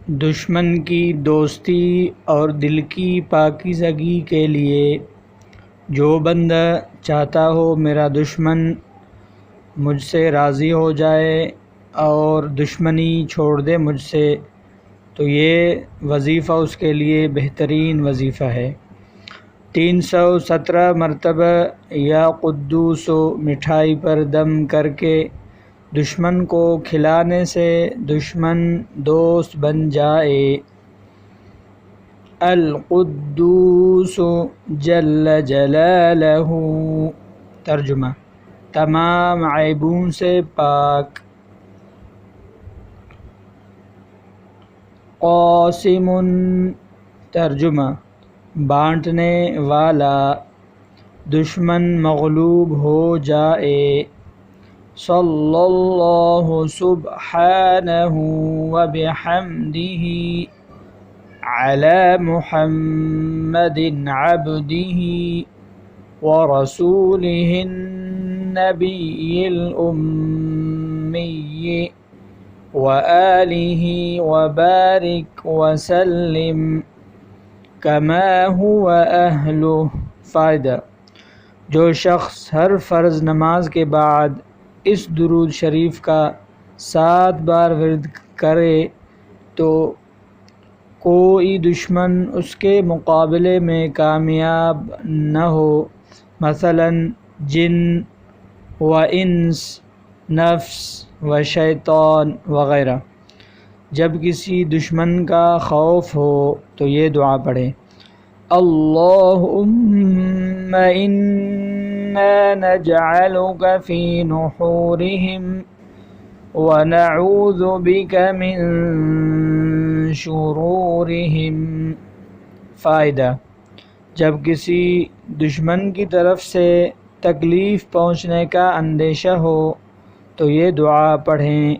دشمن کی دوستی اور دل کی پاکیزگی کے لیے جو بندہ چاہتا ہو میرا دشمن مجھ سے راضی ہو جائے اور دشمنی چھوڑ دے مجھ سے، تو یہ وظیفہ اس کے لیے بہترین وظیفہ ہے۔ 317 مرتبہ یا قدوس و مٹھائی پر دم کر کے دشمن کو کھلانے سے دشمن دوست بن جائے۔ القدوس جل جلالہ، ترجمہ تمام عیبوں سے پاک۔ قاسم، ترجمہ بانٹنے والا، دشمن مغلوب ہو جائے۔ صلی اللہ سبحانہ وبحمدہ علی محمد عبدہ ورسولہ النبی الأمی وآلہ وبارک وسلم کما هو اہلہ۔ فائدہ: جو شخص ہر فرض نماز کے بعد اس درود شریف کا 7 بار ورد کرے تو کوئی دشمن اس کے مقابلے میں کامیاب نہ ہو، مثلا جن و انس، نفس و شیطان وغیرہ۔ جب کسی دشمن کا خوف ہو تو یہ دعا پڑھیں: اللہم انا نجعلک فی نحورہم ونعوذ بک من شرورہم۔ فائدہ: جب کسی دشمن کی طرف سے تکلیف پہنچنے کا اندیشہ ہو تو یہ دعا پڑھیں،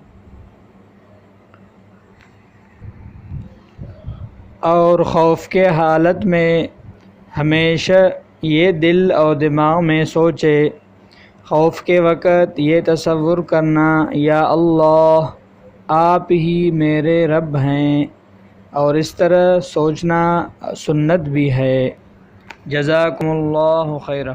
اور خوف کے حالت میں ہمیشہ یہ دل اور دماغ میں سوچے، خوف کے وقت یہ تصور کرنا یا اللہ آپ ہی میرے رب ہیں، اور اس طرح سوچنا سنت بھی ہے۔ جزاکم اللہ خیرا۔